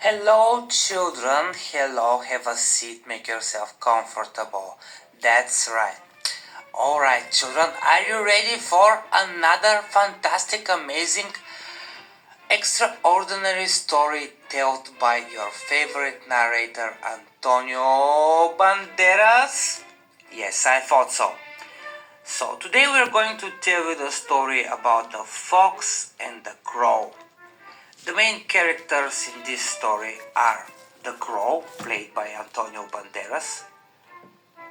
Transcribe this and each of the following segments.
Hello, children. Hello, have a seat, make yourself comfortable. That's right. Alright, children, are you ready for another fantastic, amazing, extraordinary story told by your favorite narrator, Antonio Banderas? Yes, I thought so. So, today we're going to tell you the story about the fox and the crow. The main characters in this story are the crow, played by Antonio Banderas,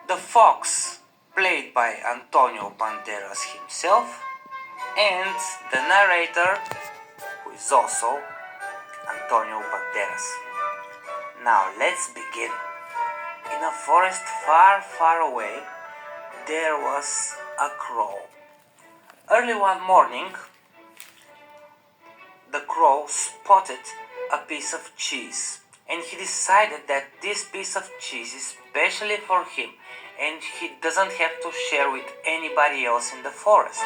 the fox, played by Antonio Banderas himself, and the narrator, who is also Antonio Banderas. Now let's begin. In a forest far, far away, there was a crow. Early one morning, the crow spotted a piece of cheese, and he decided that this piece of cheese is specially for him and he doesn't have to share with anybody else in the forest.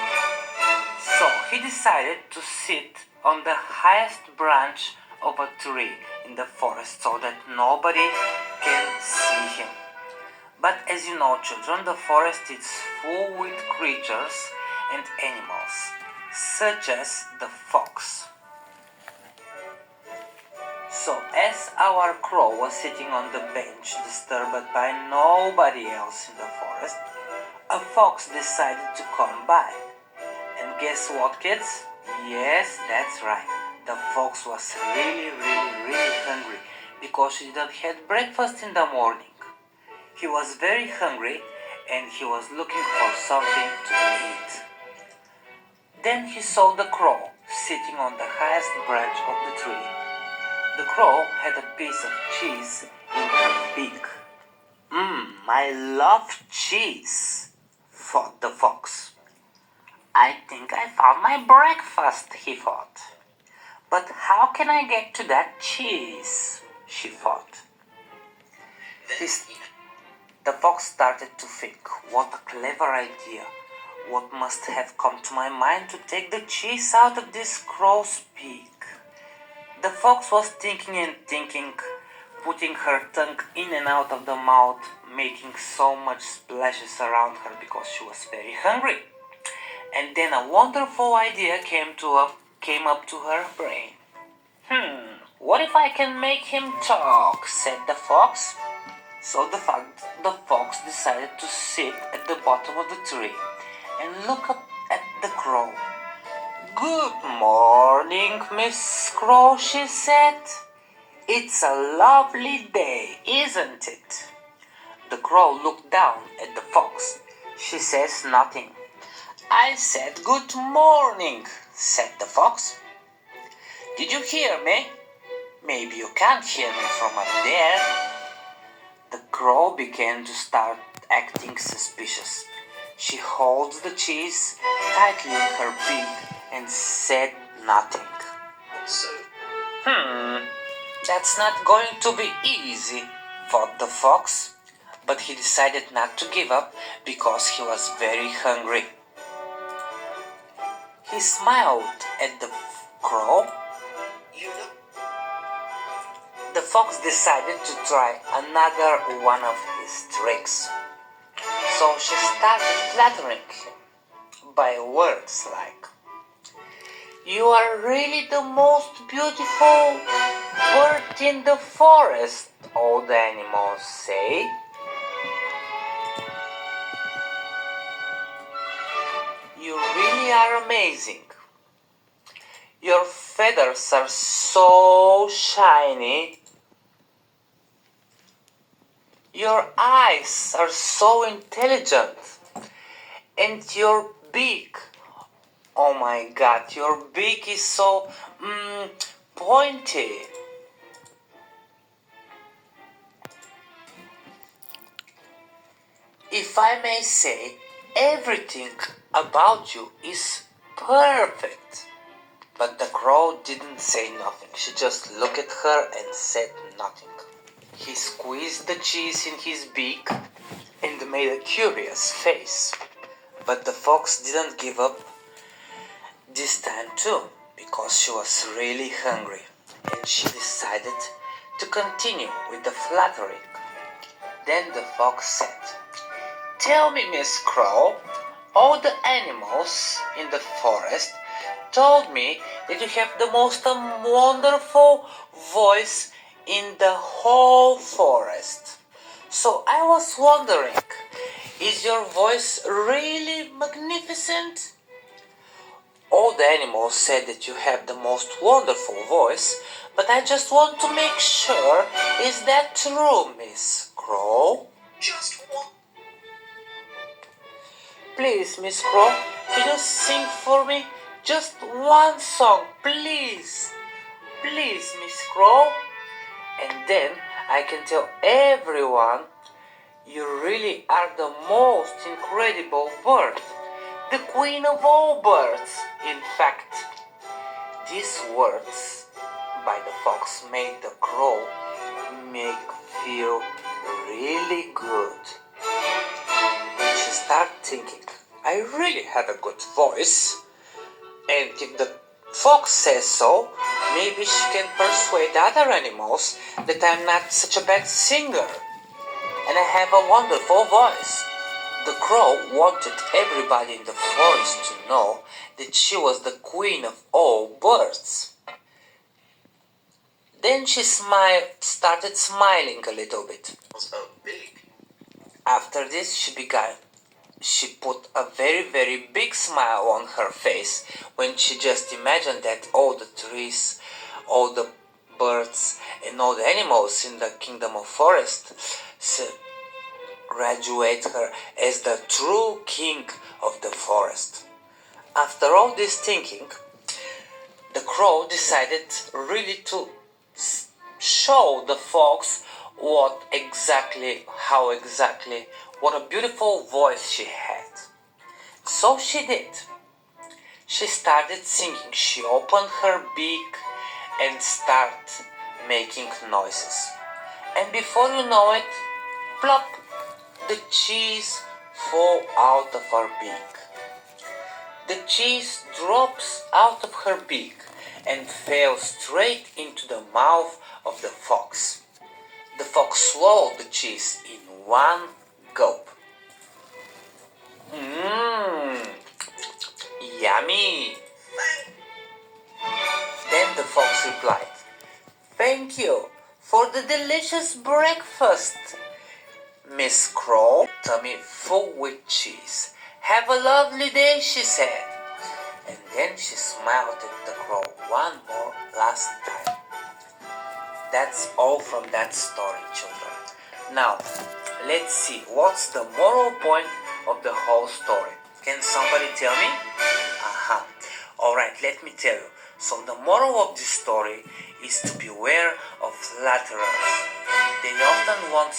So he decided to sit on the highest branch of a tree in the forest so that nobody can see him. But as you know, children, the forest is full with creatures and animals, such as the fox. So, as our crow was sitting on the bench, disturbed by nobody else in the forest, a fox decided to come by. And guess what, kids? Yes, that's right. The fox was really hungry because he didn't had breakfast in the morning. He was very hungry and he was looking for something to eat. Then he saw the crow sitting on the highest branch of the tree. The crow had a piece of cheese in her beak. I love cheese, thought the fox. I think I found my breakfast, he thought. But how can I get to that cheese? She thought. The fox started to think, what a clever idea. What must have come to my mind to take the cheese out of this crow's beak? The fox was thinking and thinking, putting her tongue in and out of the mouth, making so much splashes around her because she was very hungry. And then a wonderful idea came up to her brain. What if I can make him talk? Said the fox. So the fox decided to sit at the bottom of the tree and look up at the crow. Good morning, Miss Crow, she said. It's a lovely day, isn't it? The crow looked down at the fox. She says nothing. I said good morning, said the fox. Did you hear me? Maybe you can't hear me from up there. The crow began to start acting suspicious. She holds the cheese tightly in her beak and said nothing. So, that's not going to be easy, thought the fox. But he decided not to give up because he was very hungry. He smiled at the crow. The fox decided to try another one of his tricks. So she started flattering him by words like, You are really the most beautiful bird in the forest, all the animals say. You really are amazing. Your feathers are so shiny. Your eyes are so intelligent. And your beak, oh my god, your beak is so pointy. If I may say, everything about you is perfect. But the crow didn't say nothing. She just looked at her and said nothing. He squeezed the cheese in his beak and made a curious face. But the fox didn't give up this time too, because she was really hungry, and she decided to continue with the flattering. Then the fox said, "Tell me, Miss Crow, all the animals in the forest told me that you have the most wonderful voice in the whole forest. So I was wondering, is your voice really magnificent?" "All the animals said that you have the most wonderful voice, but I just want to make sure. Is that true, Miss Crow?" "Just one." "Please, Miss Crow, can you sing for me? Just one song, please. Please, Miss Crow. And then I can tell everyone you really are the most incredible bird. The queen of all birds, in fact." These words by the fox made the crow make feel really good. She started thinking, "I really have a good voice, and if the fox says so, maybe she can persuade other animals that I'm not such a bad singer, and I have a wonderful voice." The crow wanted everybody in the forest to know that she was the queen of all birds. Then she started smiling a little bit. After this, she put a very, very big smile on her face when she just imagined that all the trees, all the birds, and all the animals in the kingdom of forest graduate her as the true king of the forest. After all this thinking, the crow decided really to show the fox what a beautiful voice she had. So she did. She started singing. She opened her beak and started making noises. And before you know it, plop, the cheese fall out of her beak. The cheese drops out of her beak and fell straight into the mouth of the fox. The fox swallowed the cheese in one gulp. Mmm, yummy! Then the fox replied, "Thank you for the delicious breakfast, Miss Crow. Tummy full with cheese. Have a lovely day," she said. And then she smiled at the crow one more last time. That's all from that story, children. Now, let's see what's the moral point of the whole story. Can somebody tell me? Alright, let me tell you. So the moral of this story is to beware of flatterers. They often want